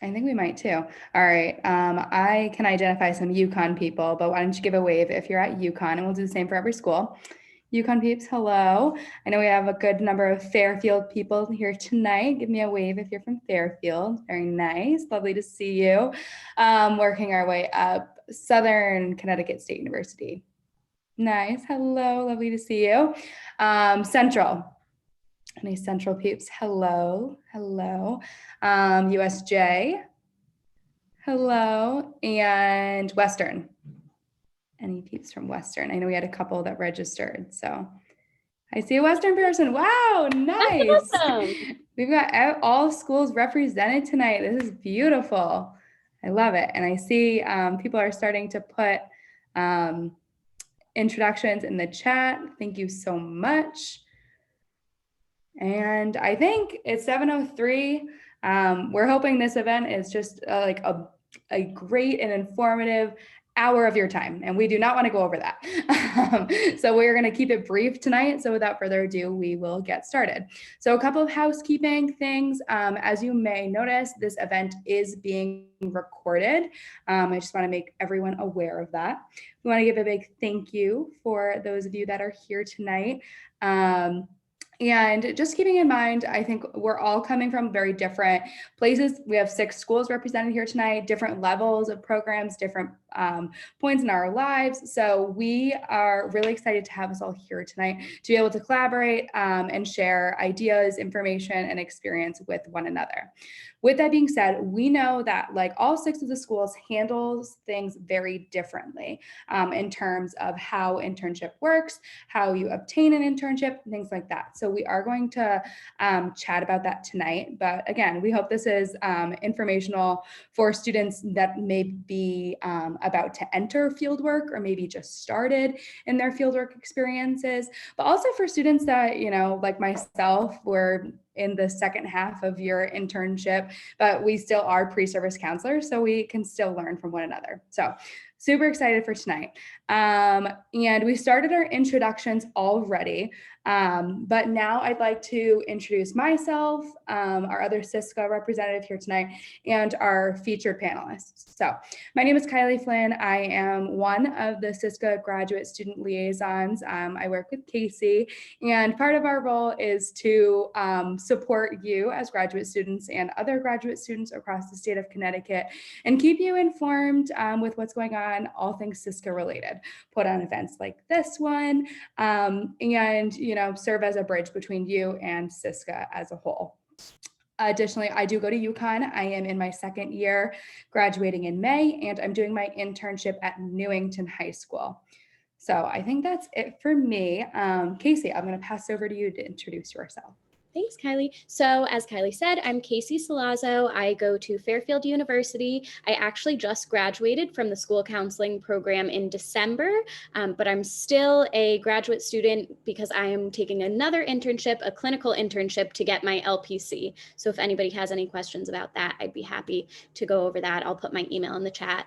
I think we might too. All right. I can identify some UConn people, but why don't you give a wave if you're at UConn, and we'll do the same for every school. UConn peeps, hello. I know we have a good number of Fairfield people here tonight. Give me a wave if you're from Fairfield. Very nice. Lovely to see you. Working our way up. Southern Connecticut State University. Nice. Hello. Lovely to see you. Central. Any Central peeps? Hello. Hello. USJ. Hello. And Western. Any peeps from Western? I know we had a couple that registered, so I see a Western person. Wow, nice. Awesome. We've got all schools represented tonight. This is beautiful. I love it. And I see people are starting to put introductions in the chat. Thank you so much. And I think it's 7:03. We're hoping this event is just like a great and informative hour of your time, and we do not want to go over that. So we're going to keep it brief tonight. So without further ado, we will get started. So a couple of housekeeping things. As you may notice, this event is being recorded. I just want to make everyone aware of that. We want to give a big thank you for those of you that are here tonight. And just keeping in mind, I think we're all coming from very different places. We have 6 schools represented here tonight, different levels of programs, different points in our lives. So we are really excited to have us all here tonight to be able to collaborate and share ideas, information, and experience with one another. With that being said, we know that like all 6 of the schools handles things very differently in terms of how internship works, how you obtain an internship, things like that. So we are going to chat about that tonight. But again, we hope this is informational for students that may be about to enter fieldwork or maybe just started in their fieldwork experiences, but also for students that, you know, like myself, were in the second half of your internship, but we still are pre-service counselors, so we can still learn from one another. So super excited for tonight. And we started our introductions already, but now I'd like to introduce myself, our other CSCA representative here tonight, and our featured panelists. So my name is Kiley Flynn. I am one of the CSCA Graduate Student Liaisons. I work with Casey, and part of our role is to support you as graduate students and other graduate students across the state of Connecticut and keep you informed with what's going on, all things CSCA related. Put on events like this one, and you know, serve as a bridge between you and CSCA as a whole. Additionally, I do go to UConn. I am in my second year, graduating in May, and I'm doing my internship at Newington High School. So I think that's it for me. Casey, I'm going to pass over to you to introduce yourself. Thanks, Kiley. So as Kiley said, I'm Casey Sollazzo. I go to Fairfield University. I actually just graduated from the school counseling program in December, but I'm still a graduate student because I am taking another internship, a clinical internship, to get my LPC. So if anybody has any questions about that, I'd be happy to go over that. I'll put my email in the chat.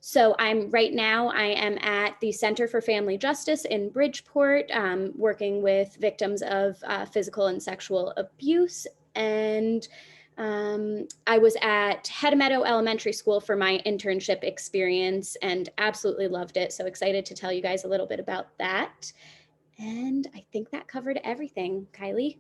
So right now I am at the Center for Family Justice in Bridgeport, working with victims of physical and sexual abuse. And I was at Head Meadow Elementary School for my internship experience and absolutely loved it. So excited to tell you guys a little bit about that. And I think that covered everything. Kiley?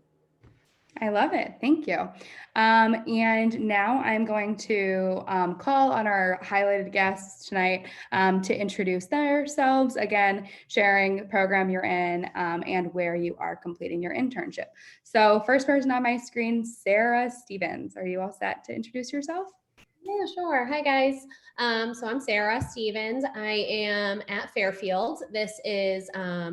I love it. Thank you. And now I'm going to call on our highlighted guests tonight to introduce themselves, again, sharing the program you're in and where you are completing your internship. So first person on my screen, Sarah Stevens. Are you all set to introduce yourself? Yeah, sure. Hi, guys. So I'm Sarah Stevens. I am at Fairfield. This is, I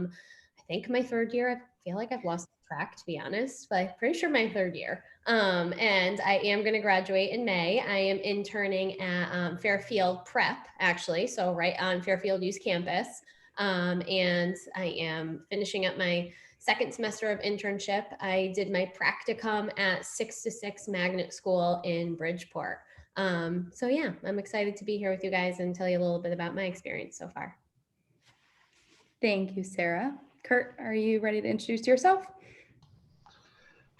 think, my 3rd year. I feel like I've lost track, to be honest, but I'm pretty sure my 3rd year. And I am going to graduate in May. I am interning at Fairfield Prep, actually, so right on Fairfield Youth Campus. And I am finishing up my 2nd semester of internship. I did my practicum at 6 to 6 Magnet School in Bridgeport. So yeah, I'm excited to be here with you guys and tell you a little bit about my experience so far. Thank you, Sarah. Kurt, are you ready to introduce yourself?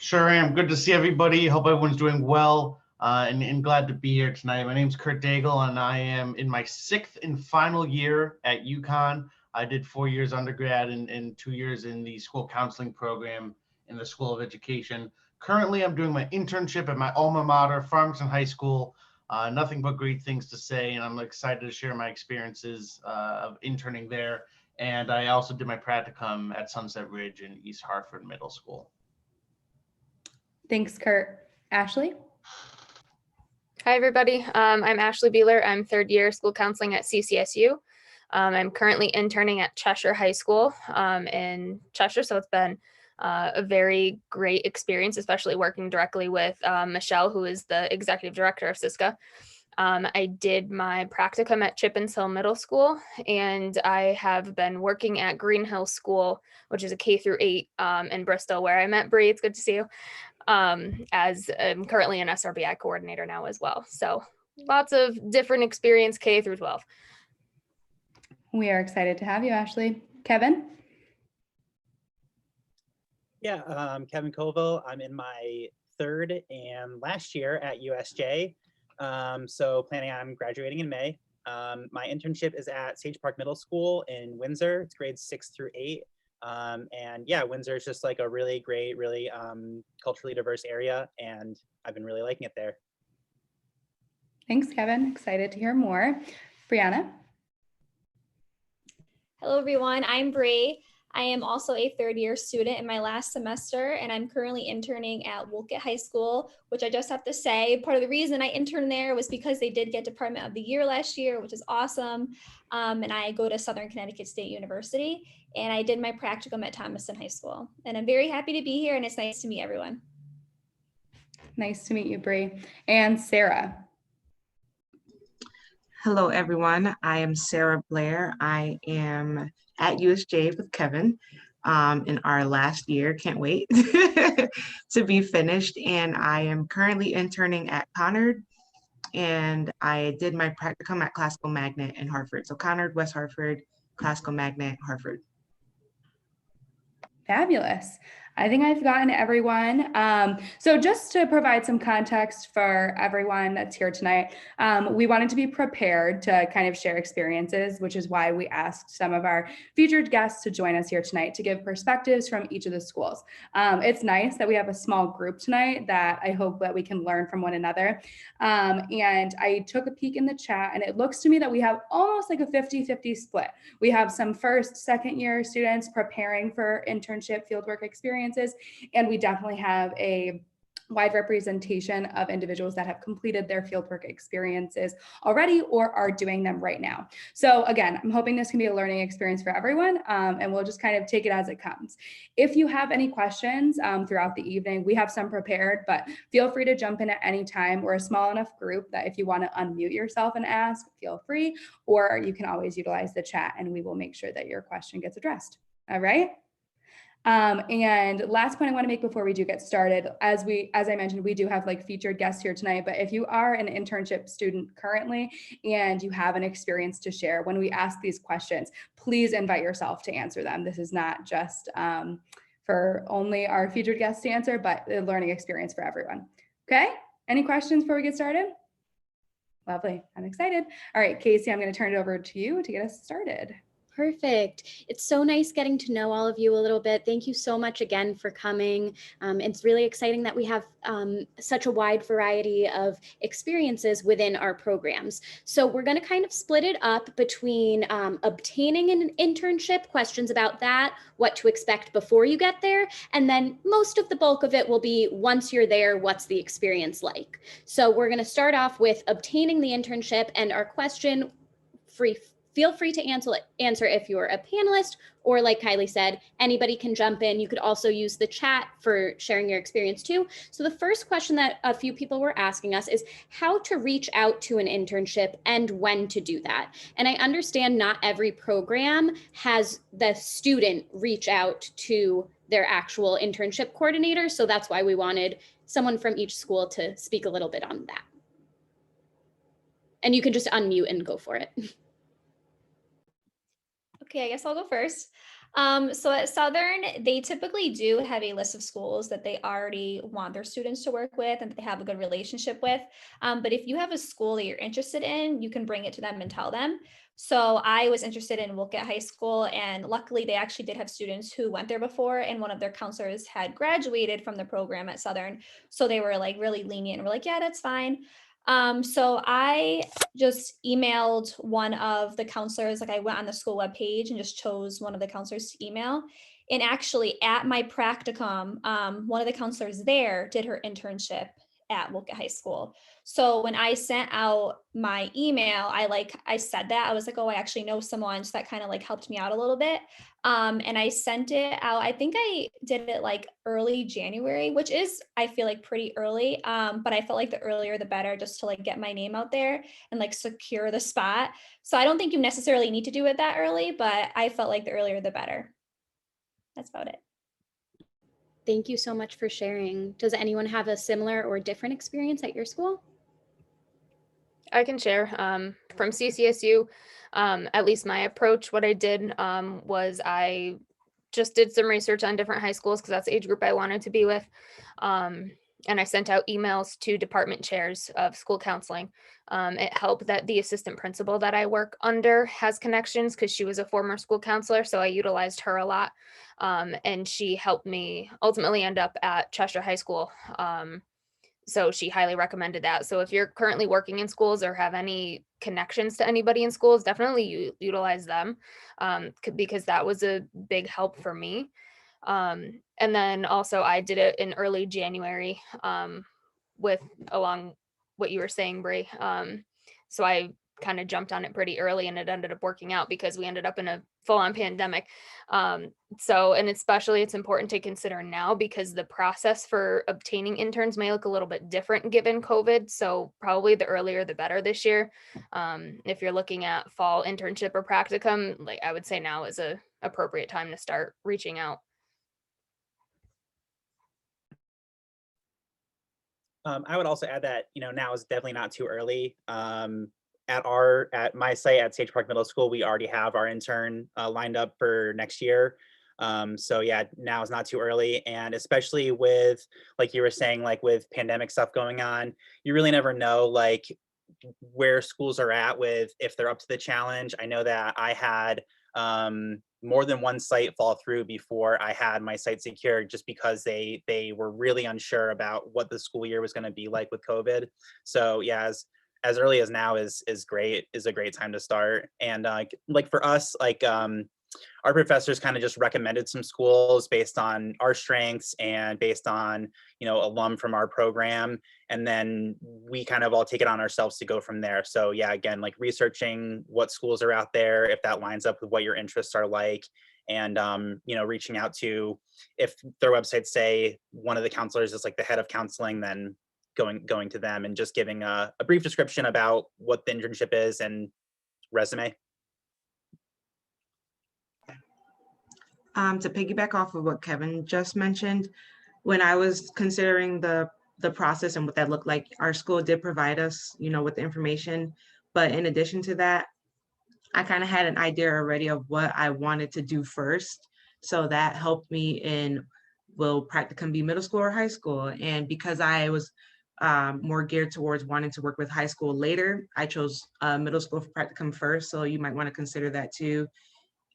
Sure am. Good to see everybody. Hope everyone's doing well. and glad to be here tonight. My name is Kurt Daigle, and I am in my 6th and final year at UConn. I did 4 years undergrad and 2 years in the school counseling program in the School of Education. Currently, I'm doing my internship at my alma mater, Farmington High School. Nothing but great things to say, and I'm excited to share my experiences of interning there. And I also did my practicum at Sunset Ridge in East Hartford Middle School. Thanks, Kurt. Ashley? Hi, everybody. I'm Ashley Beeler. I'm 3rd year school counseling at CCSU. I'm currently interning at Cheshire High School in Cheshire, so it's been a very great experience, especially working directly with Michelle, who is the executive director of CSCA. I did my practicum at Chippens Hill Middle School, and I have been working at Green Hill School, which is a K-8 in Bristol, where I met Bree. It's good to see you. As I'm currently an SRBI coordinator now as well. So lots of different experience K-12. We are excited to have you, Ashley. Kevin? Yeah, Kevin Colville. I'm in my 3rd and last year at USJ. So planning on graduating in May. My internship is at Sage Park Middle School in Windsor. It's grades 6 through 8. And yeah, Windsor is just like a really great, really culturally diverse area, and I've been really liking it there. Thanks, Kevin. Excited to hear more. Brianna? Hello, everyone. I'm Bree. I am also a 3rd year student in my last semester, and I'm currently interning at Wolcott High School, which I just have to say, part of the reason I interned there was because they did get Department of the Year last year, which is awesome. And I go to Southern Connecticut State University, and I did my practicum at Thomaston High School. And I'm very happy to be here, and it's nice to meet everyone. Nice to meet you, Bree. And Sarah? Hello, everyone. I am Sarah Blair. I am at USJ with Kevin in our last year. Can't wait to be finished. And I am currently interning at Conard, and I did my practicum at Classical Magnet in Hartford. So Conard, West Hartford, Classical Magnet, Hartford. Fabulous. I think I've gotten everyone. So just to provide some context for everyone that's here tonight, we wanted to be prepared to kind of share experiences, which is why we asked some of our featured guests to join us here tonight to give perspectives from each of the schools. It's nice that we have a small group tonight that I hope that we can learn from one another. And I took a peek in the chat, and it looks to me that we have almost like a 50-50 split. We have some 1st, 2nd year students preparing for internship fieldwork experiences, and we definitely have a wide representation of individuals that have completed their fieldwork experiences already or are doing them right now. So again, I'm hoping this can be a learning experience for everyone, and we'll just kind of take it as it comes. If you have any questions throughout the evening, we have some prepared, but feel free to jump in at any time. We're a small enough group that if you want to unmute yourself and ask, feel free, or you can always utilize the chat and we will make sure that your question gets addressed. All right. And last point I want to make before we do get started, as I mentioned, we do have like featured guests here tonight, but if you are an internship student currently and you have an experience to share, when we ask these questions, please invite yourself to answer them. This is not just for only our featured guests to answer, but a learning experience for everyone. Okay, any questions before we get started? Lovely, I'm excited. All right, Casey, I'm going to turn it over to you to get us started. Perfect. It's so nice getting to know all of you a little bit. Thank you so much again for coming. It's really exciting that we have such a wide variety of experiences within our programs. So we're going to kind of split it up between obtaining an internship, questions about that, what to expect before you get there, and then most of the bulk of it will be once you're there, what's the experience like? So we're going to start off with obtaining the internship, and our question, feel free to answer if you're a panelist, or like Kiley said, anybody can jump in. You could also use the chat for sharing your experience too. So the first question that a few people were asking us is how to reach out to an internship and when to do that. And I understand not every program has the student reach out to their actual internship coordinator. So that's why we wanted someone from each school to speak a little bit on that. And you can just unmute and go for it. Okay, I guess I'll go first. So at Southern, they typically do have a list of schools that they already want their students to work with and that they have a good relationship with. But if you have a school that you're interested in, you can bring it to them and tell them. So I was interested in Wolcott High School, and luckily they actually did have students who went there before, and one of their counselors had graduated from the program at Southern. So they were like really lenient and were like, yeah, that's fine. So I just emailed one of the counselors, like I went on the school webpage and just chose one of the counselors to email. And actually at my practicum, one of the counselors there did her internship at Wolcott High School. So when I sent out my email, I said that I was like, oh, I actually know someone. So that kind of like helped me out a little bit. And I sent it out. I think I did it like early January, which is, I feel like pretty early. But I felt like the earlier the better, just to like get my name out there and like secure the spot. So I don't think you necessarily need to do it that early, but I felt like the earlier the better. That's about it. Thank you so much for sharing. Does anyone have a similar or different experience at your school? I can share from CCSU. At least my approach, what I did was I just did some research on different high schools because that's the age group I wanted to be with. And I sent out emails to department chairs of school counseling. It helped that the assistant principal that I work under has connections because she was a former school counselor. So I utilized her a lot. And she helped me ultimately end up at Cheshire High School. So she highly recommended that. So if you're currently working in schools or have any connections to anybody in schools, definitely utilize them because that was a big help for me. And then also I did it in early January with along what you were saying, Bree. So I kind of jumped on it pretty early and it ended up working out because we ended up in a full-on pandemic. So, and especially it's important to consider now because the process for obtaining interns may look a little bit different given COVID. So probably the earlier the better this year. If you're looking at fall internship or practicum, like I would say now is a appropriate time to start reaching out. I would also add that, now is definitely not too early. At my site at Sage Park Middle School, we already have our intern lined up for next year. So yeah, now is not too early. And especially with, like you were saying, like with pandemic stuff going on, you really never know like where schools are at with if they're up to the challenge. I know that I had more than one site fall through before I had my site secured just because they were really unsure about what the school year was going to be like with COVID. So yeah, as early as now is a great time to start. And like for us, like our professors kind of just recommended some schools based on our strengths and based on, alum from our program. And then we kind of all take it on ourselves to go from there. So yeah, again, like researching what schools are out there, if that lines up with what your interests are like, and reaching out to, if their websites say one of the counselors is like the head of counseling, then going to them and just giving a brief description about what the internship is and resume. To piggyback off of what Kevin just mentioned, when I was considering the process and what that looked like, our school did provide us, with the information. But in addition to that, I kind of had an idea already of what I wanted to do first. So that helped me in, will practicum be middle school or high school? And because I was more geared towards wanting to work with high school later, I chose middle school practicum first. So you might want to consider that too.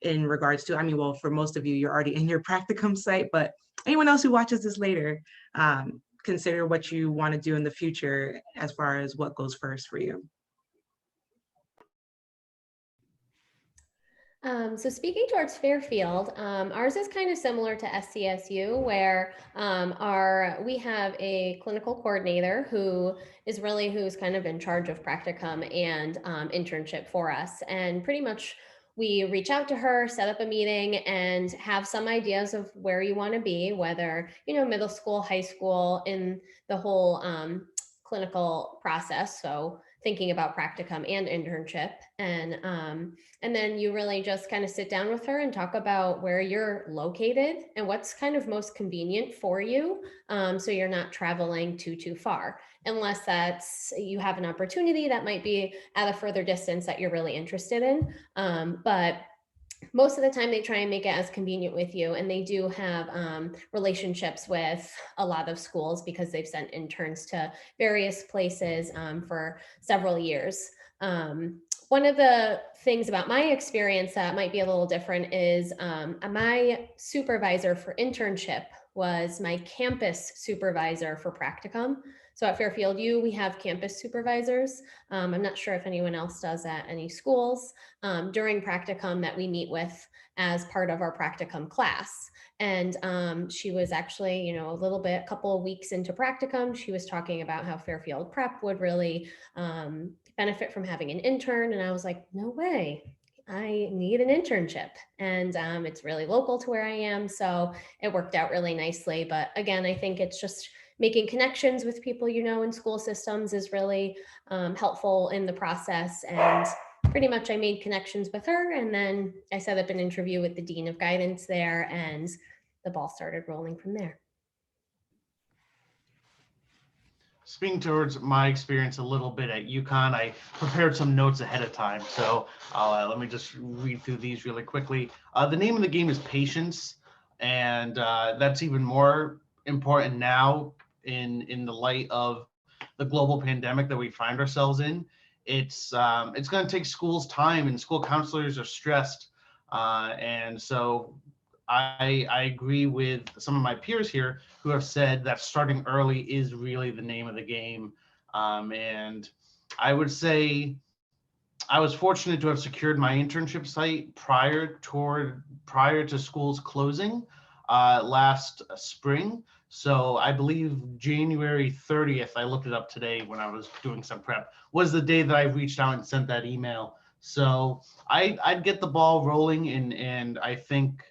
In regards to, well, for most of you, you're already in your practicum site, but anyone else who watches this later, consider what you want to do in the future as far as what goes first for you. So speaking towards Fairfield, ours is kind of similar to SCSU, where we have a clinical coordinator who's kind of in charge of practicum and internship for us, and pretty much we reach out to her, set up a meeting, and have some ideas of where you want to be, whether middle school, high school, in the whole clinical process. So thinking about practicum and internship, and then you really just kind of sit down with her and talk about where you're located and what's kind of most convenient for you, so you're not traveling too far, unless you have an opportunity that might be at a further distance that you're really interested in. But most of the time they try and make it as convenient with you, and they do have relationships with a lot of schools because they've sent interns to various places for several years. One of the things about my experience that might be a little different is my supervisor for internship was my campus supervisor for practicum. So at Fairfield U, we have campus supervisors. I'm not sure if anyone else does at any schools during practicum that we meet with as part of our practicum class. And she was actually, a couple of weeks into practicum, she was talking about how Fairfield Prep would really benefit from having an intern. And I was like, no way. I need an internship, and it's really local to where I am. So it worked out really nicely. But again, I think it's just making connections with people, in school systems is really helpful in the process. And pretty much I made connections with her, and then I set up an interview with the Dean of Guidance there, and the ball started rolling from there. Speaking towards my experience a little bit at UConn, I prepared some notes ahead of time. So let me just read through these really quickly. The name of the game is patience. And that's even more important now in the light of the global pandemic that we find ourselves in. It's going to take schools time, and school counselors are stressed. And so I agree with some of my peers here who have said that starting early is really the name of the game. And I would say I was fortunate to have secured my internship site prior to school's closing last spring. So I believe January 30th, I looked it up today when I was doing some prep, was the day that I reached out and sent that email. So I'd get the ball rolling, and I think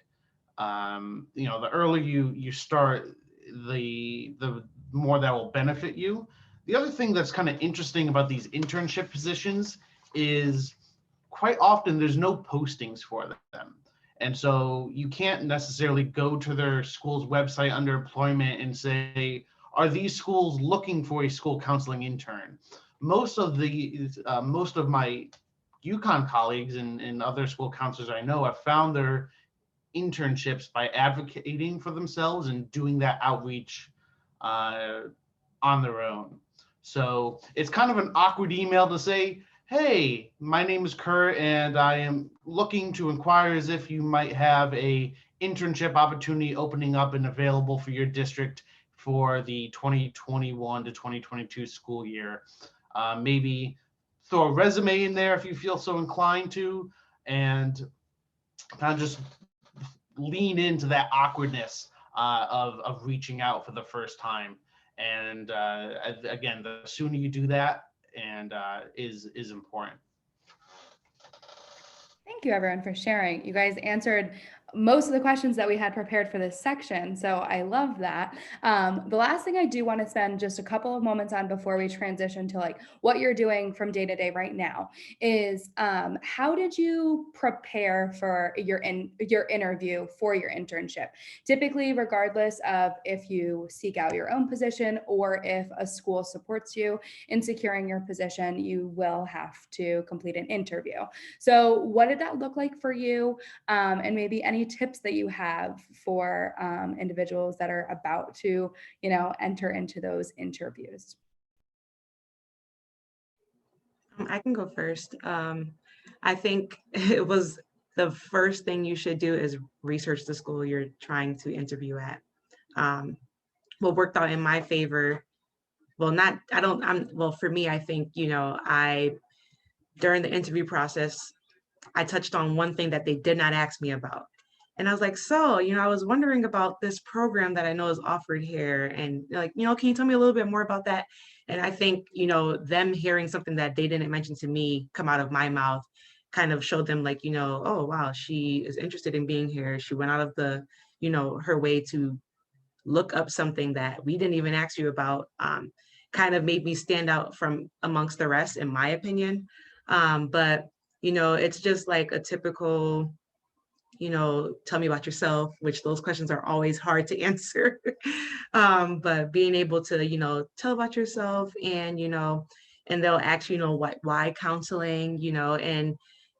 the earlier you start, the more that will benefit you. The other thing that's kind of interesting about these internship positions is quite often there's no postings for them. And so you can't necessarily go to their school's website under employment and say, are these schools looking for a school counseling intern? Most of my UConn colleagues and other school counselors I know have found their internships by advocating for themselves and doing that outreach on their own. So it's kind of an awkward email to say, hey, my name is Kurt, and I am looking to inquire as if you might have a internship opportunity opening up and available for your district for the 2021 to 2022 school year. Maybe throw a resume in there if you feel so inclined to, and kind of just lean into that awkwardness of reaching out for the first time. And again, the sooner you do that, and is important. Thank you, everyone, for sharing. You guys answered most of the questions that we had prepared for this section, so I love that. The last thing I do want to spend just a couple of moments on before we transition to what you're doing from day to day right now is how did you prepare for your interview for your internship? Typically, regardless of if you seek out your own position or if a school supports you in securing your position, you will have to complete an interview. So what did that look like for you? And maybe any tips that you have for individuals that are about to, enter into those interviews? I can go first. I think it was the first thing you should do is research the school you're trying to interview at. What worked out in my favor, for me, I think, during the interview process, I touched on one thing that they did not ask me about. And I was like, I was wondering about this program that I know is offered here. And can you tell me a little bit more about that? And I think, them hearing something that they didn't mention to me come out of my mouth kind of showed them oh, wow, she is interested in being here. She went out of her way to look up something that we didn't even ask you about, kind of made me stand out from amongst the rest, in my opinion. But it's just like a typical, tell me about yourself, which those questions are always hard to answer. But being able to, tell about yourself and, and they'll ask, why counseling, and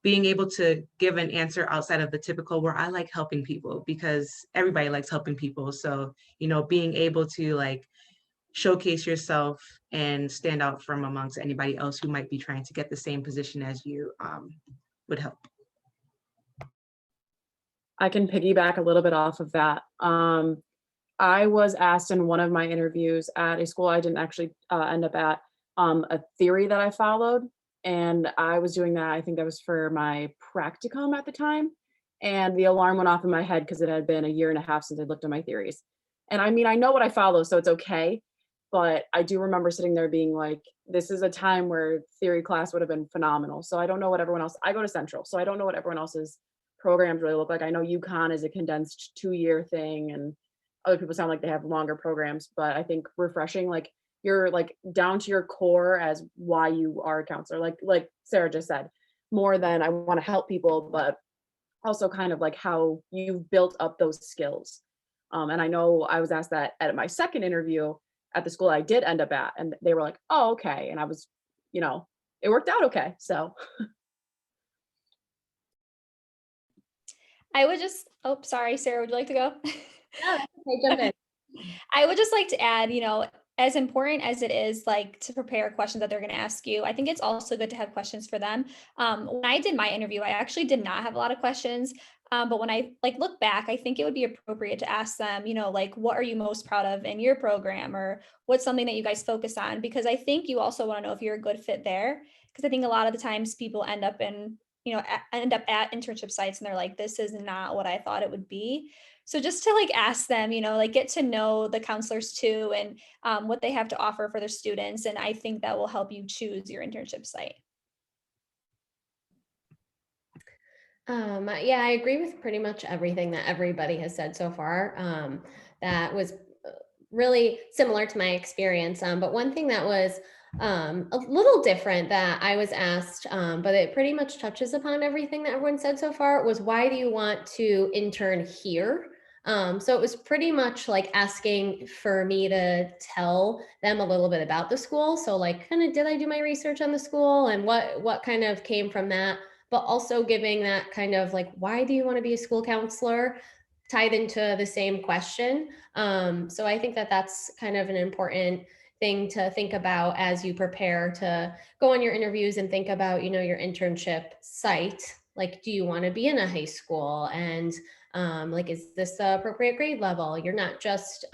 being able to give an answer outside of the typical, where I like helping people because everybody likes helping people. So, being able to like showcase yourself and stand out from amongst anybody else who might be trying to get the same position as you would help. I can piggyback a little bit off of that. I was asked in one of my interviews at a school I didn't actually end up at, a theory that I followed. And I was doing that, I think that was for my practicum at the time. And the alarm went off in my head because it had been a year and a half since I looked at my theories. And I mean, I know what I follow, so it's okay. But I do remember sitting there being like, this is a time where theory class would have been phenomenal. So I don't know what everyone else, I go to Central, so I don't know what everyone else's programs really look like. I know UConn is a condensed 2-year thing, and other people sound like they have longer programs, but I think refreshing, like you're like down to your core as why you are a counselor, like Sarah just said, more than I want to help people, but also kind of like how you've built up those skills. And I know I was asked that at my second interview at the school I did end up at, and they were like, oh, okay. And I was, it worked out okay. So. I would just, oh, sorry, Sarah, would you like to go? Yeah, that's okay, jump in. I would just like to add, as important as it is like to prepare questions that they're going to ask you, I think it's also good to have questions for them. When I did my interview, I actually did not have a lot of questions. But when I look back, I think it would be appropriate to ask them, what are you most proud of in your program, or what's something that you guys focus on? Because I think you also want to know if you're a good fit there. Because I think a lot of the times people end up at internship sites and they're like, this is not what I thought it would be. So just to ask them, get to know the counselors too, and what they have to offer for their students. And I think that will help you choose your internship site. Yeah, I agree with pretty much everything that everybody has said so far. That was really similar to my experience. But one thing that was a little different that I was asked, but it pretty much touches upon everything that everyone said so far, was why do you want to intern here? So it was pretty much like asking for me to tell them a little bit about the school. So kind of, did I do my research on the school and what kind of came from that? But also giving that kind of why do you want to be a school counselor tied into the same question. So I think that that's kind of an important thing to think about as you prepare to go on your interviews and think about, your internship site. Do you want to be in a high school? And is this the appropriate grade level? You're not just,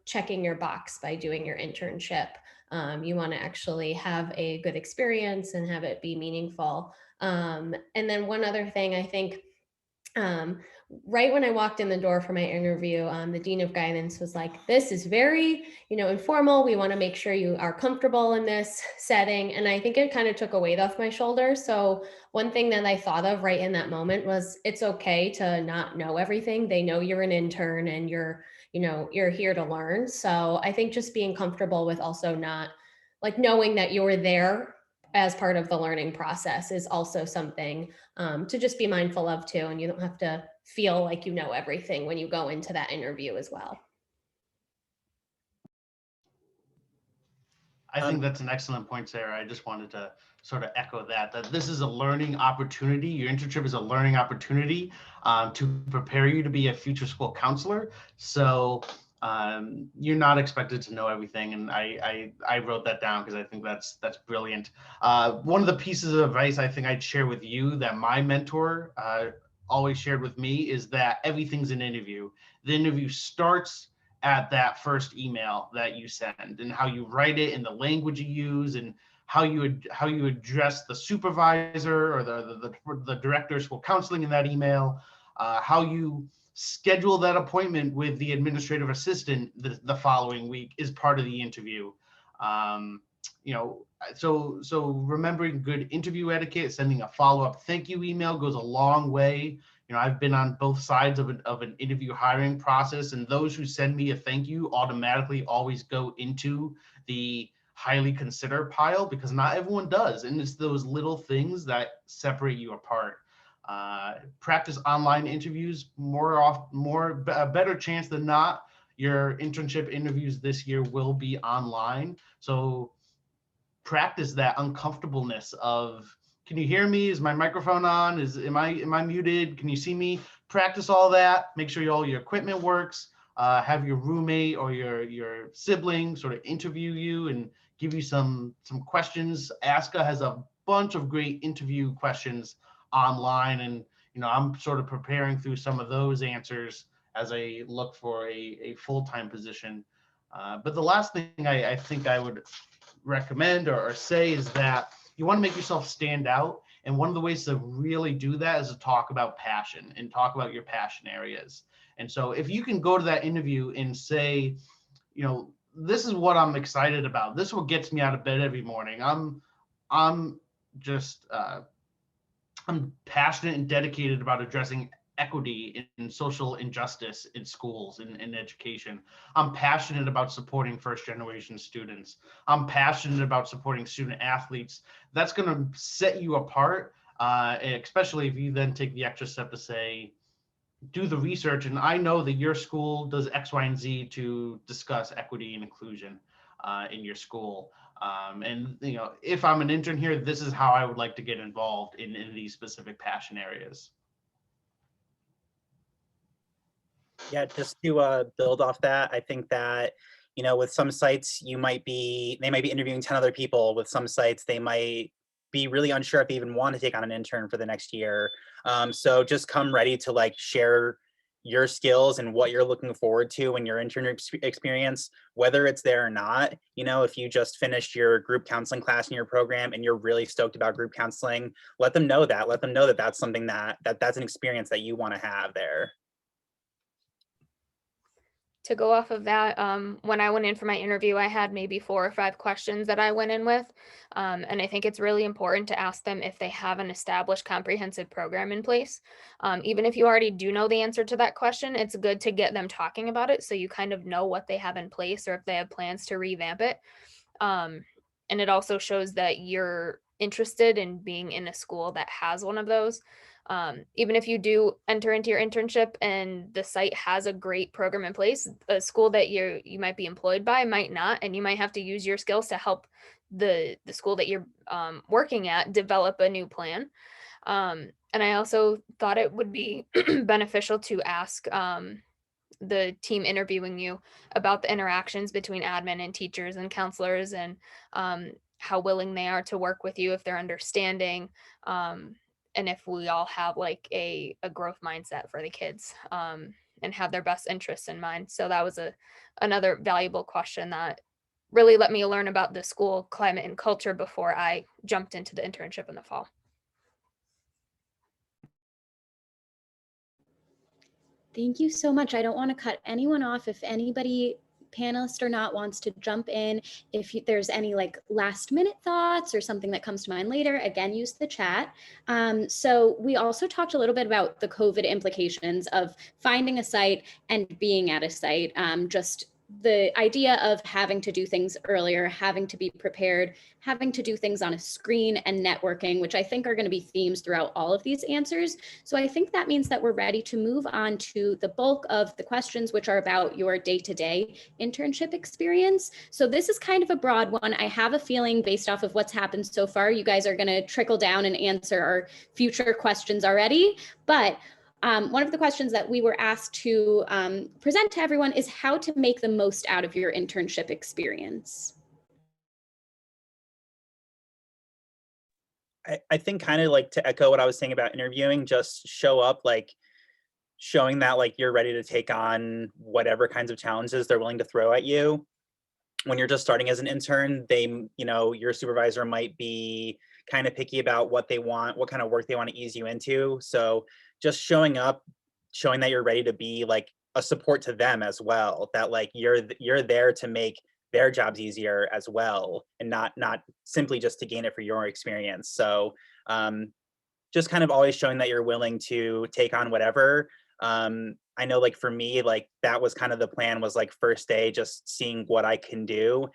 checking your box by doing your internship. You want to actually have a good experience and have it be meaningful. And then one other thing, I think, right when I walked in the door for my interview, the Dean of Guidance was like, this is very, informal. We want to make sure you are comfortable in this setting. And I think it kind of took a weight off my shoulders. So one thing that I thought of right in that moment was, it's okay to not know everything. They know you're an intern and you're here to learn. So I think just being comfortable with also not knowing that you're there as part of the learning process is also something to just be mindful of too. And you don't have to feel like you know everything when you go into that interview as well. I think that's an excellent point, Sarah. I just wanted to sort of echo that this is a learning opportunity. Your internship is a learning opportunity to prepare you to be a future school counselor. So you're not expected to know everything. And I wrote that down because I think that's brilliant. One of the pieces of advice I think I'd share with you that my mentor always shared with me is that everything's an interview. The interview starts at that first email that you send, and how you write it and the language you use and how you address the supervisor or the director of school counseling in that email, how you schedule that appointment with the administrative assistant the following week is part of the interview. So remembering good interview etiquette, sending a follow-up thank you email goes a long way. I've been on both sides of an interview hiring process, and those who send me a thank you automatically always go into the highly considered pile, because not everyone does. And it's those little things that separate you apart. Practice online interviews a better chance than not. Your internship interviews this year will be online. So practice that uncomfortableness of Can you hear me? Is my microphone on? Am I muted? Can you see me? Practice all that. Make sure all your equipment works. Have your roommate or your sibling sort of interview you and give you some questions. ASCA has a bunch of great interview questions online, and I'm sort of preparing through some of those answers as I look for a full-time position. But the last thing I think I would recommend or say is that you want to make yourself stand out. And one of the ways to really do that is to talk about passion and talk about your passion areas. And so if you can go to that interview and say, this is what I'm excited about. This is what gets me out of bed every morning. I'm passionate and dedicated about addressing equity and social injustice in schools and in education. I'm passionate about supporting first generation students. I'm passionate about supporting student athletes. That's going to set you apart, especially if you then take the extra step to say, do the research. And I know that your school does X, Y, and Z to discuss equity and inclusion in your school. And if I'm an intern here, this is how I would like to get involved in these specific passion areas. Yeah, just to build off that, I think that, with some sites they might be interviewing 10 other people. With some sites, they might be really unsure if they even want to take on an intern for the next year. So just come ready to share your skills and what you're looking forward to in your intern experience, whether it's there or not. If you just finished your group counseling class in your program and you're really stoked about group counseling, let them know that that's something that's an experience that you want to have there. To go off of that, when I went in for my interview, I had maybe 4 or 5 questions that I went in with. And I think it's really important to ask them if they have an established comprehensive program in place. Even if you already do know the answer to that question, it's good to get them talking about it so you kind of know what they have in place or if they have plans to revamp it. And it also shows that you're interested in being in a school that has one of those. Even if you do enter into your internship and the site has a great program in place, a school that you might be employed by might not, and you might have to use your skills to help the school that you're working at develop a new plan. And I also thought it would be beneficial to ask the team interviewing you about the interactions between admin and teachers and counselors, and how willing they are to work with you, if they're understanding, and if we all have a growth mindset for the kids, and have their best interests in mind. So that was another valuable question that really let me learn about the school climate and culture before I jumped into the internship in the fall. Thank you so much. I don't want to cut anyone off. If anybody, panelist or not, wants to jump in, if there's any last minute thoughts or something that comes to mind later, again, use the chat. So we also talked a little bit about the COVID implications of finding a site and being at a site, just the idea of having to do things earlier, having to be prepared, having to do things on a screen, and networking, which I think are going to be themes throughout all of these answers. So I think that means that we're ready to move on to the bulk of the questions, which are about your day-to-day internship experience. So this is kind of a broad one. I have a feeling, based off of what's happened so far, you guys are going to trickle down and answer our future questions already. But one of the questions that we were asked to present to everyone is how to make the most out of your internship experience. I think kind of to echo what I was saying about interviewing, just show up showing that you're ready to take on whatever kinds of challenges they're willing to throw at you. When you're just starting as an intern, your supervisor might be kind of picky about what they want, what kind of work they want to ease you into. So just showing up, showing that you're ready to be a support to them as well, that you're there to make their jobs easier as well, and not simply just to gain it for your experience. So just kind of always showing that you're willing to take on whatever. I know for me, that was kind of the plan, was first day, just seeing what I can do.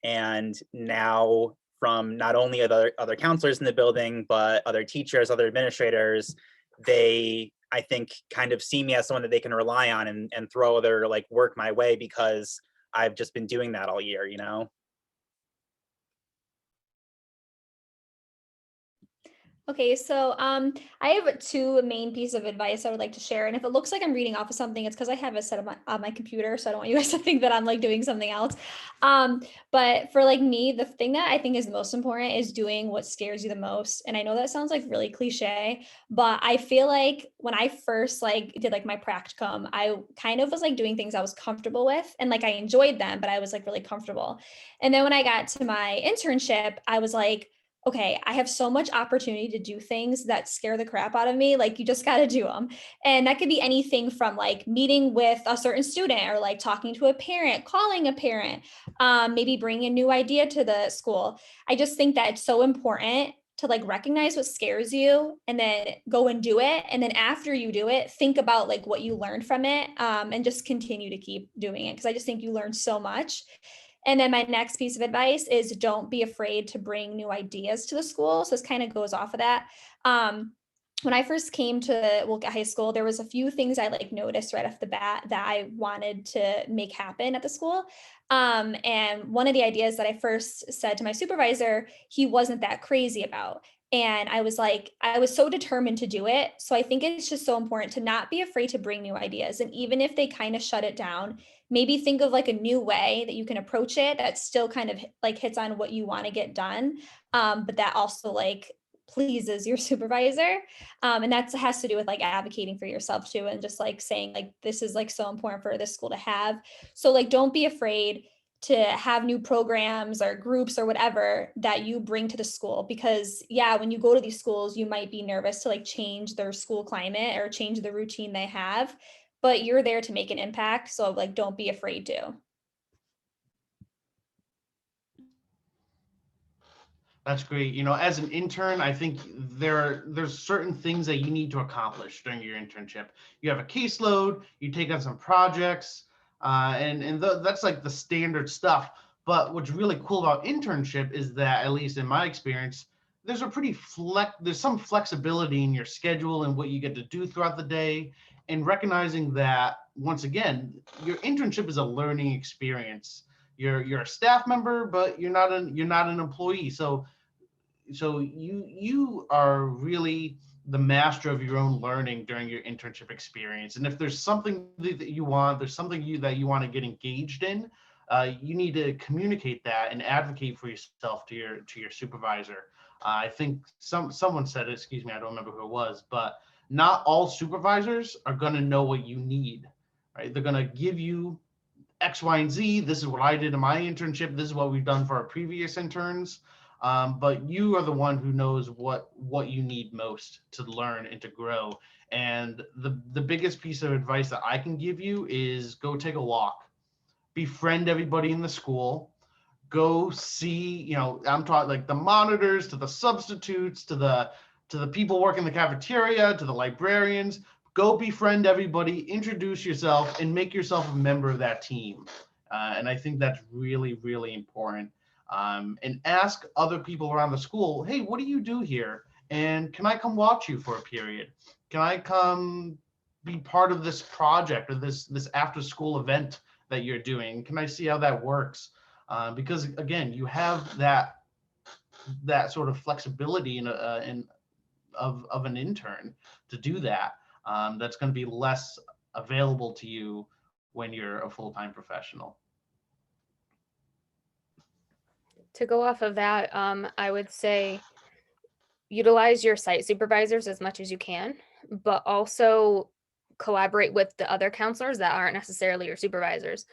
And now, from not only other counselors in the building, but other teachers, other administrators, they, I think, kind of see me as someone that they can rely on and throw other work my way, because I've just been doing that all year, Okay, so I have two main pieces of advice I would like to share. And if it looks like I'm reading off of something, it's because I have it set up on my computer. So I don't want you guys to think that I'm like doing something else. But for like me, the thing that I think is the most important is doing what scares you the most. And I know that sounds like really cliche, but I feel like when I first like did like my practicum, I kind of was like doing things I was comfortable with and like I enjoyed them, but I was like really comfortable. And then when I got to my internship, I was like, okay, I have so much opportunity to do things that scare the crap out of me. Like, you just got to do them. And that could be anything from like meeting with a certain student or like talking to a parent, calling a parent, maybe bringing a new idea to the school. I just think that it's so important to like recognize what scares you and then go and do it. And then after you do it, think about like what you learned from it, and just continue to keep doing it. Cause I just think you learn so much. And then my next piece of advice is don't be afraid to bring new ideas to the school. So this kind of goes off of that. When I first came to Wolcott High School, there was a few things I like noticed right off the bat that I wanted to make happen at the school. And one of the ideas that I first said to my supervisor, he wasn't that crazy about. And I was like, I was so determined to do it. So I think it's just so important to not be afraid to bring new ideas. And even if they kind of shut it down, maybe think of like a new way that you can approach it that still kind of like hits on what you want to get done, but that also like pleases your supervisor. And that has to do with like advocating for yourself too, and just like saying like this is like so important for this school to have. So like don't be afraid to have new programs or groups or whatever that you bring to the school, because yeah, when you go to these schools you might be nervous to like change their school climate or change the routine they have, but you're there to make an impact. So like, don't be afraid to. That's great. You know, as an intern, I think there's certain things that you need to accomplish during your internship. You have a caseload, you take on some projects, that's like the standard stuff. But what's really cool about internship is that, at least in my experience, there's some flexibility in your schedule and what you get to do throughout the day, and recognizing that once again, your internship is a learning experience. You're a staff member, but you're not an employee. So you are really the master of your own learning during your internship experience. And if there's something that you want, there's something that you want to get engaged in, you need to communicate that and advocate for yourself to your supervisor. I think someone said it, excuse me, I don't remember who it was, but not all supervisors are going to know what you need, right? They're going to give you X, Y, and Z. This is what I did in my internship. This is what we've done for our previous interns. But you are the one who knows what you need most to learn and to grow. And the biggest piece of advice that I can give you is go take a walk, befriend everybody in the school, go see, I'm talking like the monitors, to the substitutes, to the people working the cafeteria, to the librarians. Go befriend everybody, introduce yourself, and make yourself a member of that team. And I think that's really, really important. And ask other people around the school, hey, what do you do here? And can I come watch you for a period? Can I come be part of this project or this after school event that you're doing? Can I see how that works? Because again, you have that sort of flexibility of an intern to do that. That's going to be less available to you when you're a full-time professional. To go off of that, I would say utilize your site supervisors as much as you can, but also collaborate with the other counselors that aren't necessarily your supervisors.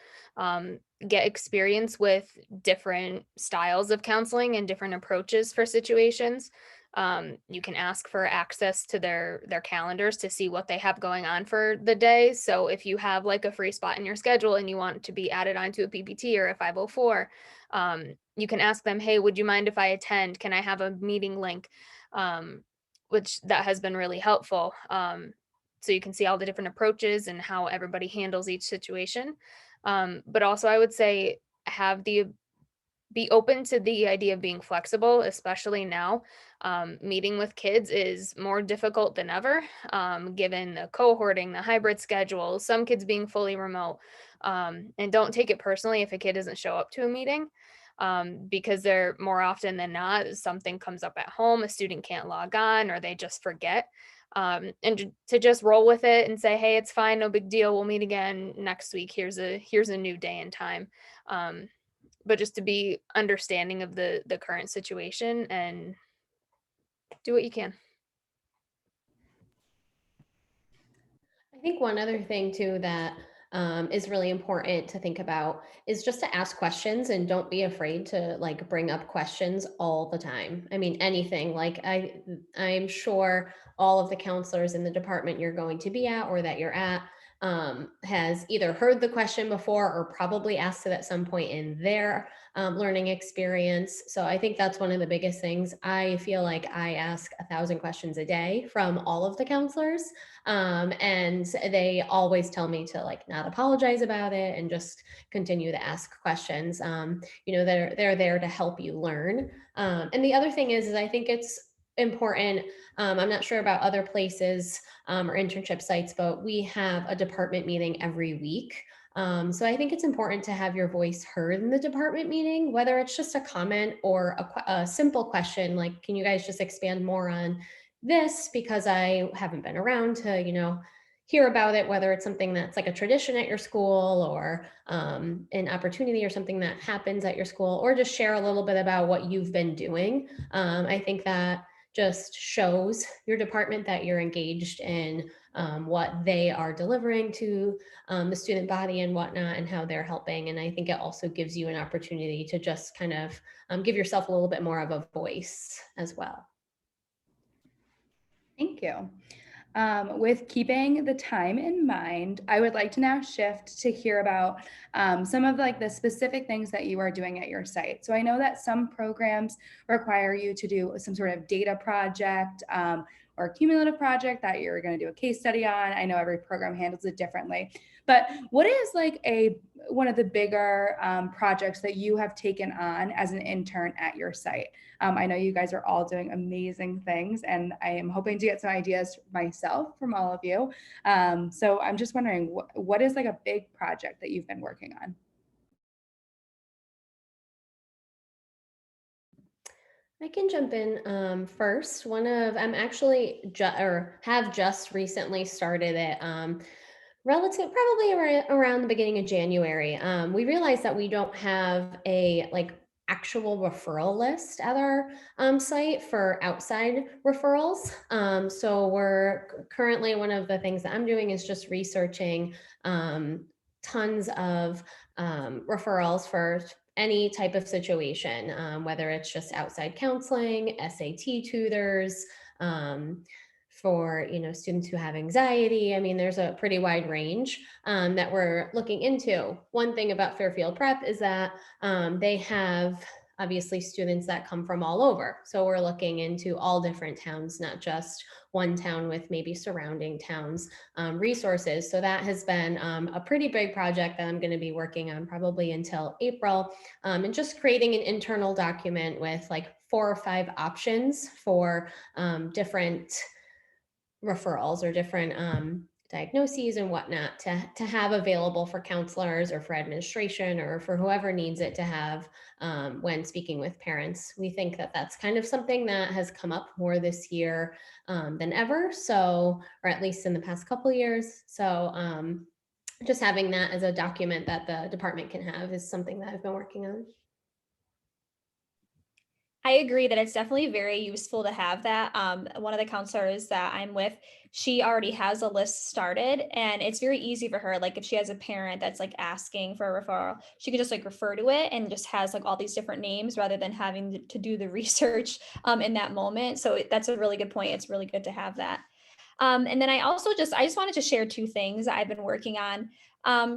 Get experience with different styles of counseling and different approaches for situations. You can ask for access to their calendars to see what they have going on for the day. So if you have like a free spot in your schedule and you want to be added onto a PPT or a 504, you can ask them, hey, would you mind if I attend? Can I have a meeting link? Which that has been really helpful. So you can see all the different approaches and how everybody handles each situation. But also I would say be open to the idea of being flexible, especially now. Meeting with kids is more difficult than ever, given the cohorting, the hybrid schedule, some kids being fully remote. And don't take it personally if a kid doesn't show up to a meeting. because they're more often than not, something comes up at home, a student can't log on, or they just forget. And to just roll with it and say, hey, it's fine, no big deal. We'll meet again next week. Here's a new day and time. But just to be understanding of the current situation and do what you can. I think one other thing too that is really important to think about is just to ask questions and don't be afraid to like bring up questions all the time. I mean, anything. Like I'm sure all of the counselors in the department you're going to be at or that you're at has either heard the question before or probably asked it at some point in their learning experience. So I think that's one of the biggest things. I feel like I ask 1,000 questions a day from all of the counselors. And they always tell me to like not apologize about it and just continue to ask questions. You know, they're there to help you learn. And the other thing is I think it's important. I'm not sure about other places or internship sites, but we have a department meeting every week. So I think it's important to have your voice heard in the department meeting, whether it's just a comment or a simple question, like, can you guys just expand more on this, because I haven't been around to, you know, hear about it, whether it's something that's like a tradition at your school or an opportunity or something that happens at your school, or just share a little bit about what you've been doing. I think that just shows your department that you're engaged in what they are delivering to the student body and whatnot and how they're helping. And I think it also gives you an opportunity to just kind of give yourself a little bit more of a voice as well. Thank you. With keeping the time in mind, I would like to now shift to hear about some of like the specific things that you are doing at your site. So I know that some programs require you to do some sort of data project or cumulative project that you're going to do a case study on. I know every program handles it differently, but what is like one of the bigger projects that you have taken on as an intern at your site? I know you guys are all doing amazing things, and I am hoping to get some ideas myself from all of you. So I'm just wondering, what is like a big project that you've been working on? I can jump in first. I'm actually have just recently started it. Probably around the beginning of January. We realized that we don't have a actual referral list at our site for outside referrals. So we're currently, one of the things that I'm doing is just researching tons of referrals for any type of situation, whether it's just outside counseling, SAT tutors, for students who have anxiety. I mean, there's a pretty wide range that we're looking into. One thing about Fairfield Prep is that they have obviously students that come from all over. So we're looking into all different towns, not just one town with maybe surrounding towns resources. So that has been a pretty big project that I'm going to be working on probably until April, and just creating an internal document with like 4 or 5 options for different referrals or different diagnoses and whatnot to have available for counselors or for administration or for whoever needs it to have when speaking with parents. We think that that's kind of something that has come up more this year than ever. So, or at least in the past couple of years. So just having that as a document that the department can have is something that I've been working on. I agree that it's definitely very useful to have that. One of the counselors that I'm with, she already has a list started, and it's very easy for her. Like if she has a parent that's like asking for a referral, she can just like refer to it and just has like all these different names rather than having to do the research in that moment. So that's a really good point. It's really good to have that. And then I just wanted to share 2 things that I've been working on.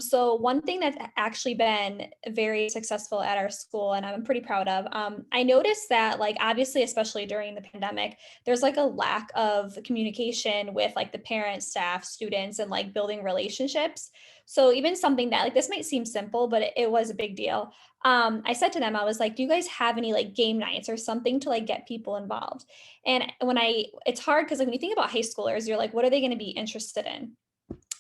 So one thing that's actually been very successful at our school and I'm pretty proud of, I noticed that like, obviously, especially during the pandemic, there's like a lack of communication with like the parents, staff, students, and like building relationships. So even something that like, this might seem simple, but it was a big deal. I said to them, I was like, do you guys have any like game nights or something to like get people involved? And it's hard because like when you think about high schoolers, you're like, what are they going to be interested in?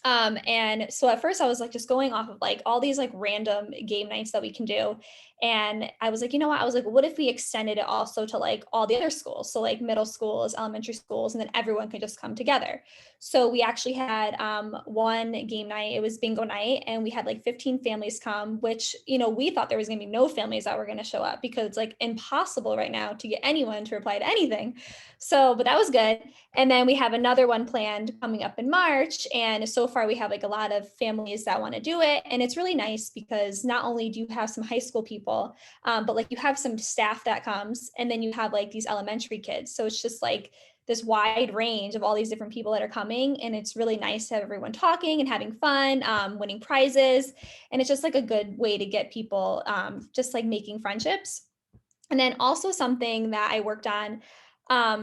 And so at first I was like just going off of like all these like random game nights that we can do. And I was like, you know what? I was like, what if we extended it also to like all the other schools? So like middle schools, elementary schools, and then everyone could just come together. So we actually had one game night. It was bingo night, and we had like 15 families come, which, you know, we thought there was going to be no families that were going to show up because it's like impossible right now to get anyone to reply to anything. So, but that was good. And then we have another one planned coming up in March. And so far we have like a lot of families that want to do it. And it's really nice because not only do you have some high school people, but like you have some staff that comes, and then you have like these elementary kids. So it's just like this wide range of all these different people that are coming. And it's really nice to have everyone talking and having fun, winning prizes. And it's just like a good way to get people just like making friendships. And then also something that I worked on.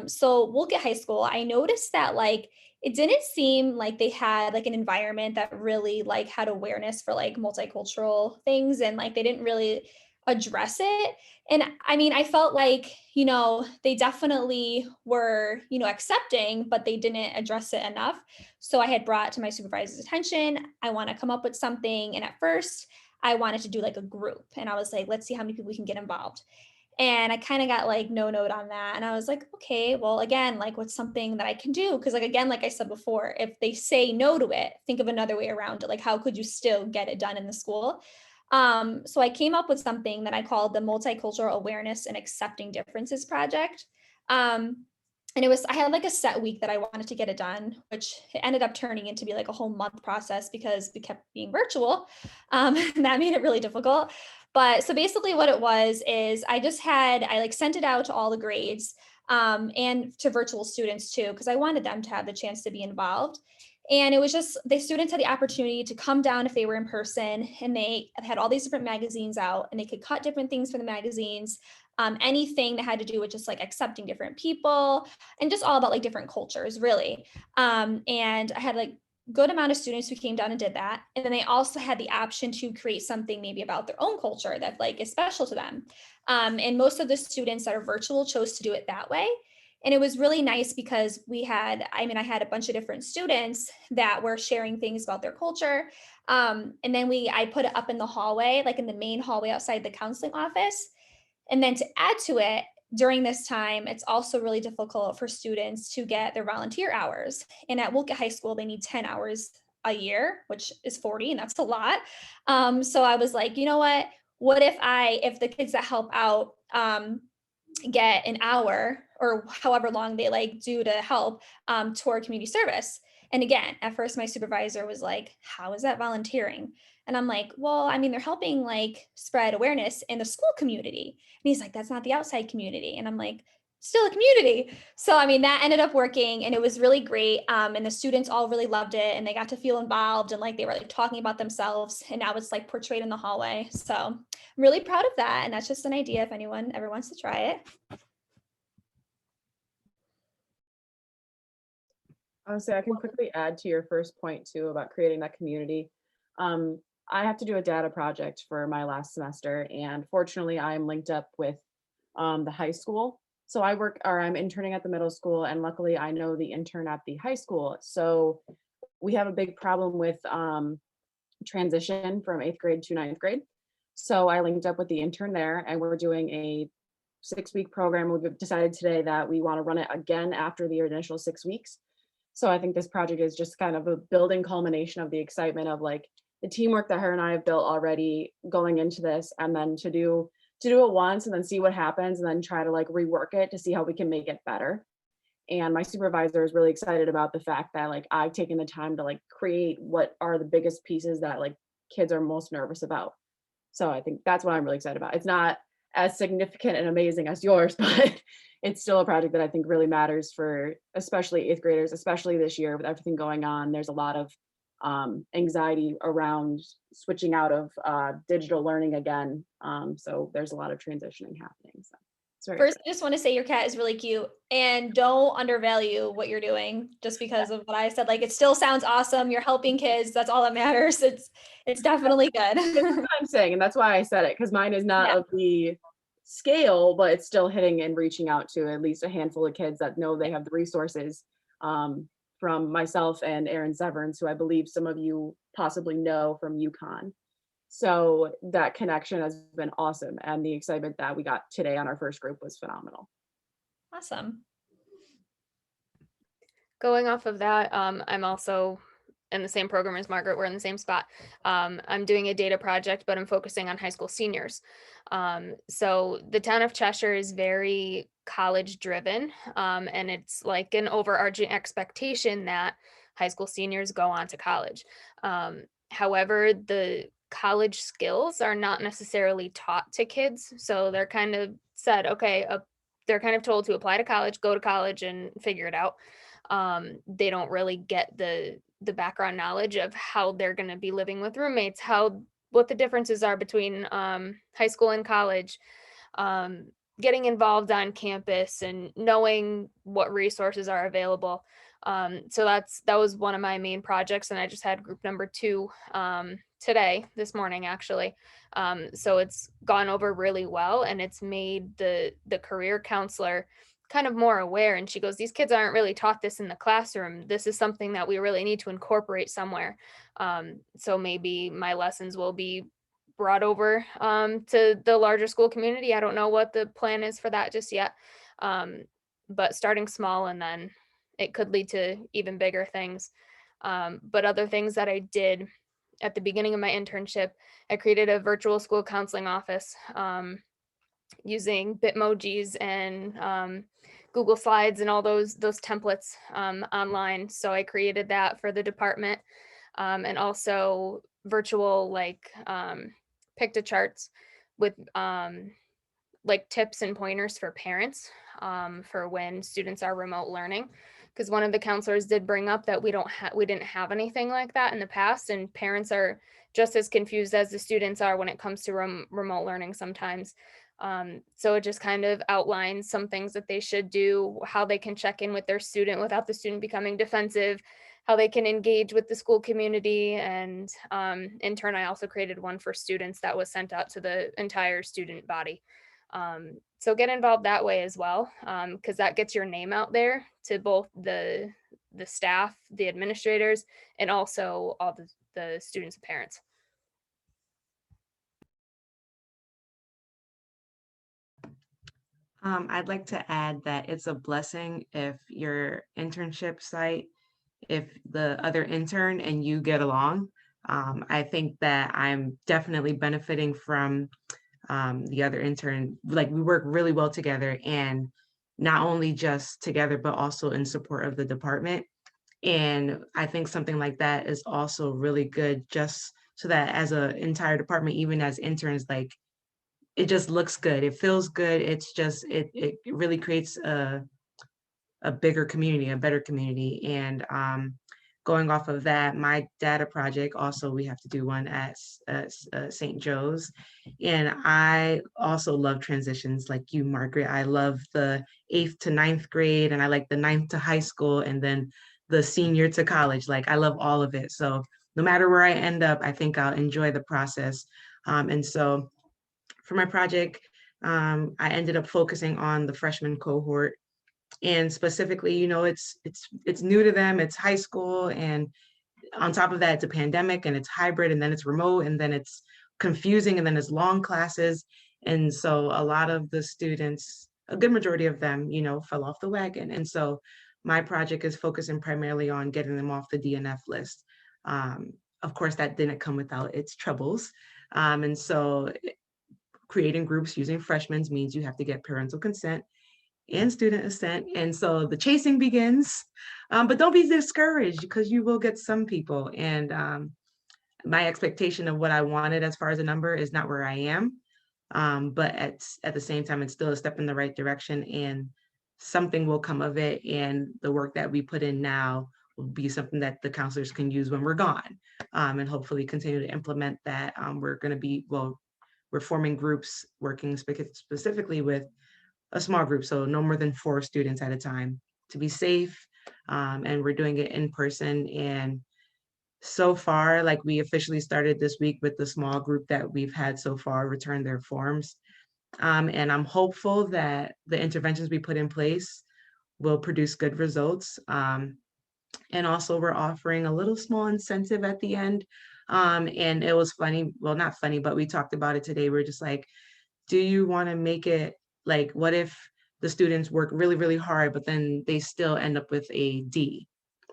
So Woolgate High School, I noticed that like it didn't seem like they had like an environment that really like had awareness for like multicultural things, and like they didn't really address it. And I mean, I felt like, you know, they definitely were, you know, accepting, but they didn't address it enough. So I had brought to my supervisor's attention, I want to come up with something. And at first I wanted to do like a group, and I was like, let's see how many people we can get involved. And I kind of got like no note on that. And I was like, okay, well, again, like what's something that I can do? Because like, again, like I said before, if they say no to it, think of another way around it. Like, how could you still get it done in the school? So I came up with something that I called the Multicultural Awareness and Accepting Differences Project. And it was, I had like a set week that I wanted to get it done, which it ended up turning into be like a whole month process because we kept being virtual. And that made it really difficult. But so basically what it was is I like sent it out to all the grades and to virtual students too, because I wanted them to have the chance to be involved. And it was just the students had the opportunity to come down if they were in person, and they had all these different magazines out, and they could cut different things from the magazines, anything that had to do with just like accepting different people and just all about like different cultures, really. And I had like good amount of students who came down and did that. And then they also had the option to create something maybe about their own culture that like is special to them. And most of the students that are virtual chose to do it that way. And it was really nice because I had a bunch of different students that were sharing things about their culture. And then I put it up in the hallway, like in the main hallway outside the counseling office. And then to add to it, during this time, it's also really difficult for students to get their volunteer hours. And at Woolgate High School, they need 10 hours a year, which is 40, and that's a lot. So I was like, you know what if the kids that help out get an hour or however long they like do to help toward community service. And again, at first my supervisor was like, how is that volunteering? And I'm like, well, I mean, they're helping like spread awareness in the school community. And he's like, that's not the outside community. And I'm like, still a community. So, I mean, that ended up working, and it was really great. And the students all really loved it, and they got to feel involved, and like they were like talking about themselves, and now it's like portrayed in the hallway. So I'm really proud of that. And that's just an idea if anyone ever wants to try it. Honestly, I can quickly add to your first point too about creating that community. I have to do a data project for my last semester, and fortunately I'm linked up with the high school. So I'm interning at the middle school, and luckily I know the intern at the high school. So we have a big problem with transition from 8th grade to 9th grade. So I linked up with the intern there, and we're doing a 6-week program. We've decided today that we want to run it again after the initial 6 weeks. So I think this project is just kind of a building culmination of the excitement of like the teamwork that her and I have built already going into this, and then to do it once and then see what happens, and then try to like rework it to see how we can make it better. And my supervisor is really excited about the fact that like I've taken the time to like create what are the biggest pieces that like kids are most nervous about. So I think that's what I'm really excited about. It's not as significant and amazing as yours, but it's still a project that I think really matters for especially 8th graders, especially this year with everything going on. There's a lot of anxiety around switching out of digital learning again. So there's a lot of transitioning happening. So first, I just want to say your cat is really cute, and don't undervalue what you're doing just because of what I said. Like, it still sounds awesome. You're helping kids. That's all that matters. It's definitely good. That's what I'm saying. And that's why I said it, because mine is not of the scale, but it's still hitting and reaching out to at least a handful of kids that know they have the resources from myself and Erin Severance, who I believe some of you possibly know from UConn. So that connection has been awesome. And the excitement that we got today on our first group was phenomenal. Awesome. Going off of that, I'm also in the same program as Margaret. We're in the same spot. I'm doing a data project, but I'm focusing on high school seniors. So the town of Cheshire is very college driven, and it's like an overarching expectation that high school seniors go on to college. However, the college skills are not necessarily taught to kids. So they're kind of said, okay, they're kind of told to apply to college, go to college and figure it out. They don't really get the background knowledge of how they're going to be living with roommates, what the differences are between high school and college, getting involved on campus and knowing what resources are available. So that was one of my main projects, and I just had group number 2 today, this morning actually. So it's gone over really well, and it's made the career counselor kind of more aware. And she goes, these kids aren't really taught this in the classroom. This is something that we really need to incorporate somewhere. So maybe my lessons will be brought over to the larger school community. I don't know what the plan is for that just yet. But starting small, and then it could lead to even bigger things. But other things that I did at the beginning of my internship, I created a virtual school counseling office using Bitmojis and Google Slides and all those templates online. So I created that for the department, and also virtual Pictocharts with like tips and pointers for parents for when students are remote learning. Because one of the counselors did bring up that we didn't have anything like that in the past, and parents are just as confused as the students are when it comes to remote learning sometimes. So it just kind of outlines some things that they should do, how they can check in with their student without the student becoming defensive, how they can engage with the school community. And in turn, I also created one for students that was sent out to the entire student body. So get involved that way as well, because that gets your name out there to both the staff, the administrators, and also all the students and parents. I'd like to add that it's a blessing if your internship site, if the other intern and you get along. I think that I'm definitely benefiting from the other intern. Like, we work really well together, and not only just together, but also in support of the department. And I think something like that is also really good, just so that as an entire department, even as interns, like, it just looks good. It feels good. It's just, it really creates a bigger community, a better community. And going off of that, my data project, also we have to do one at St. Joe's. And I also love transitions like you, Margaret. I love the 8th to 9th grade, and I like the 9th to high school, and then the senior to college. Like, I love all of it. So no matter where I end up, I think I'll enjoy the process. And so for my project, I ended up focusing on the freshman cohort. And specifically, it's new to them, it's high school, and on top of that, it's a pandemic, and it's hybrid, and then it's remote, and then it's confusing, and then it's long classes. And so a lot of the students, a good majority of them, fell off the wagon. And so my project is focusing primarily on getting them off the DNF list. Of course, that didn't come without its troubles. And so creating groups using freshmen means you have to get parental consent and student assent. And so the chasing begins, but don't be discouraged, because you will get some people. And my expectation of what I wanted as far as a number is not where I am. But at the same time, it's still a step in the right direction, and something will come of it. And the work that we put in now will be something that the counselors can use when we're gone, and hopefully continue to implement that. We're forming groups, working specifically with a small group, so no more than 4 students at a time, to be safe. And we're doing it in person. And so far, like, we officially started this week with the small group that we've had so far return their forms. And I'm hopeful that the interventions we put in place will produce good results. And also, we're offering a little small incentive at the end And it was funny, well, not funny, but we talked about it today. We're just like, do you want to make it like, what if the students work really, really hard, but then they still end up with a D?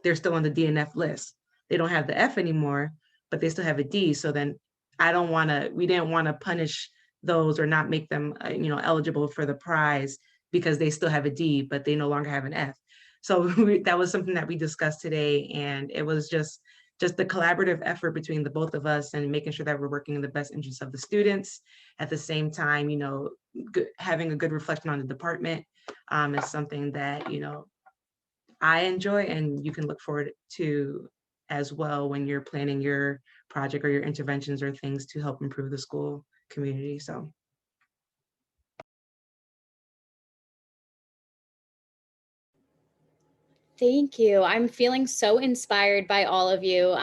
They're still on the DNF list. They don't have the F anymore, but they still have a D. So then we didn't want to punish those or not make them, eligible for the prize because they still have a D, but they no longer have an F. So that was something that we discussed today. And it was just the collaborative effort between the both of us and making sure that we're working in the best interest of the students. At the same time, having a good reflection on the department is something that, I enjoy and you can look forward to as well when you're planning your project or your interventions or things to help improve the school community. So. Thank you. I'm feeling so inspired by all of you.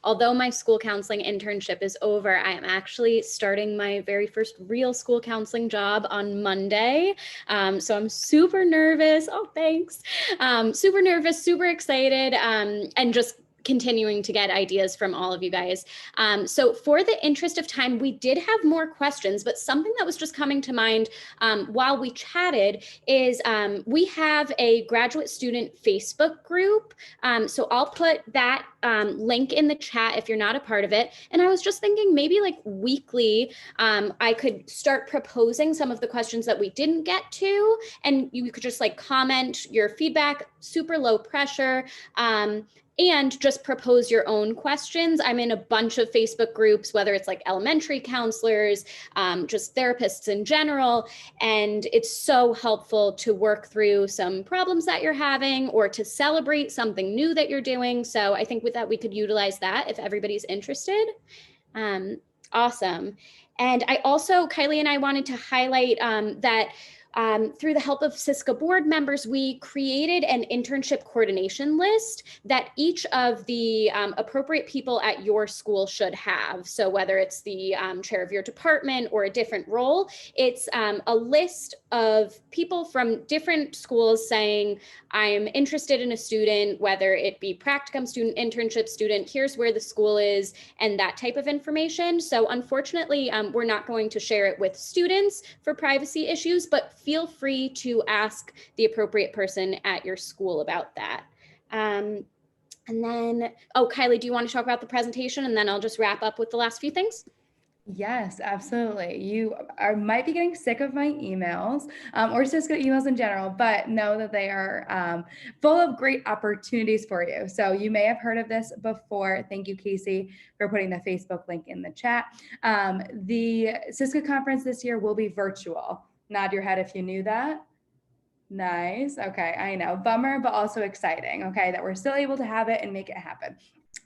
Although my school counseling internship is over, I am actually starting my very first real school counseling job on Monday. So I'm super nervous. Oh, thanks. Super nervous, super excited, and just continuing to get ideas from all of you guys. So for the interest of time, we did have more questions, but something that was just coming to mind while we chatted is we have a graduate student Facebook group. So I'll put that link in the chat if you're not a part of it. And I was just thinking maybe like weekly, I could start proposing some of the questions that we didn't get to, and you could just like comment your feedback, super low pressure. And just propose your own questions. I'm in a bunch of Facebook groups, whether it's like elementary counselors, just therapists in general. And it's so helpful to work through some problems that you're having or to celebrate something new that you're doing. So I think with that, we could utilize that if everybody's interested. Awesome. And I also, Kiley and I wanted to highlight that through the help of CSCA board members, we created an internship coordination list that each of the appropriate people at your school should have. So whether it's the chair of your department or a different role, it's a list of people from different schools saying, I'm interested in a student, whether it be practicum student, internship student, here's where the school is, and that type of information. So unfortunately, we're not going to share it with students for privacy issues, but feel free to ask the appropriate person at your school about that. And then, oh, Kiley, do you want to talk about the presentation? And then I'll just wrap up with the last few things. Yes, absolutely. You might be getting sick of my emails or CSCA emails in general, but know that they are full of great opportunities for you. So you may have heard of this before. Thank you, Casey, for putting the Facebook link in the chat. The CSCA conference this year will be virtual. Nod your head if you knew that. Nice. Okay, I know. Bummer, but also exciting, okay, that we're still able to have it and make it happen.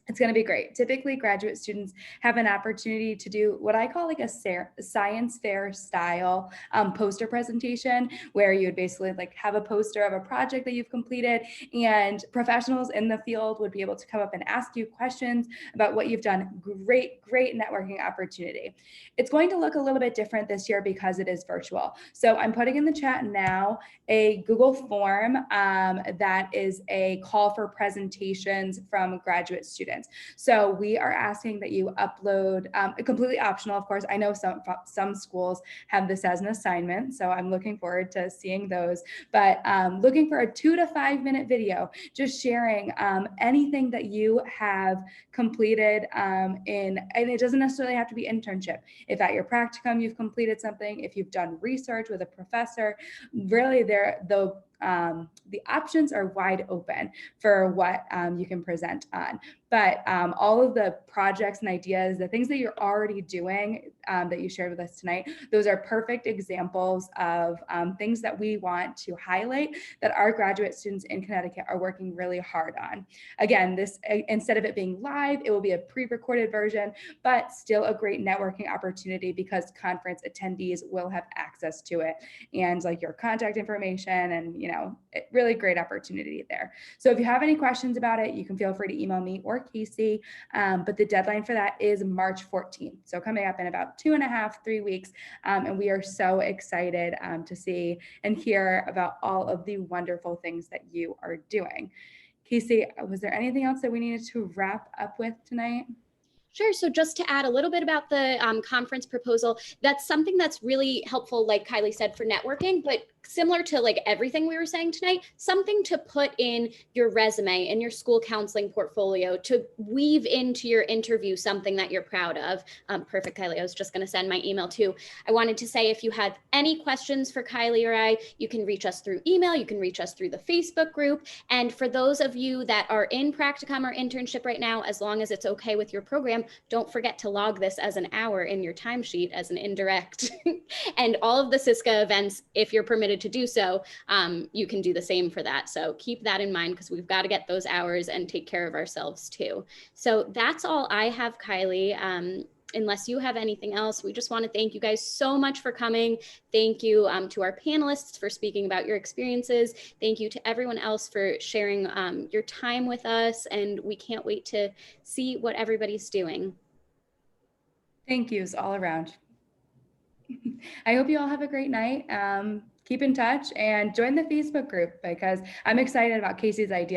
It's going to be great. Typically, graduate students have an opportunity to do what I call like a science fair style poster presentation, where you would basically like have a poster of a project that you've completed, and professionals in the field would be able to come up and ask you questions about what you've done. Great networking opportunity. It's going to look a little bit different this year because it is virtual. So I'm putting in the chat now a Google form that is a call for presentations from graduate students. So we are asking that you upload, completely optional, of course. I know some schools have this as an assignment, so I'm looking forward to seeing those, but looking for a 2 to 5 minute video, just sharing anything that you have completed and it doesn't necessarily have to be internship. If at your practicum you've completed something, if you've done research with a professor, really the options are wide open for what you can present on. But all of the projects and ideas, the things that you're already doing that you shared with us tonight, those are perfect examples of things that we want to highlight that our graduate students in Connecticut are working really hard on. Again, this, instead of it being live, it will be a pre-recorded version, but still a great networking opportunity because conference attendees will have access to it and like your contact information and, really great opportunity there. So if you have any questions about it, you can feel free to email me or Casey, but the deadline for that is March 14th. So coming up in about 2.5-3 weeks. And we are so excited to see and hear about all of the wonderful things that you are doing. Casey, was there anything else that we needed to wrap up with tonight? Sure. So just to add a little bit about the conference proposal, that's something that's really helpful, like Kiley said, for networking, but similar to like everything we were saying tonight, something to put in your resume and your school counseling portfolio to weave into your interview something that you're proud of. Perfect, Kiley. I was just going to send my email too. I wanted to say, if you had any questions for Kiley or I, you can reach us through email, you can reach us through the Facebook group. And for those of you that are in practicum or internship right now, as long as it's okay with your program, don't forget to log this as an hour in your timesheet as an indirect. And all of the CSCA events, if you're permitted to do so, you can do the same for that. So keep that in mind, because we've got to get those hours and take care of ourselves too. So that's all I have, Kiley. Unless you have anything else, we just want to thank you guys so much for coming. Thank you to our panelists for speaking about your experiences. Thank you to everyone else for sharing your time with us. And we can't wait to see what everybody's doing. Thank yous all around. I hope you all have a great night. Keep in touch and join the Facebook group, because I'm excited about Casey's idea.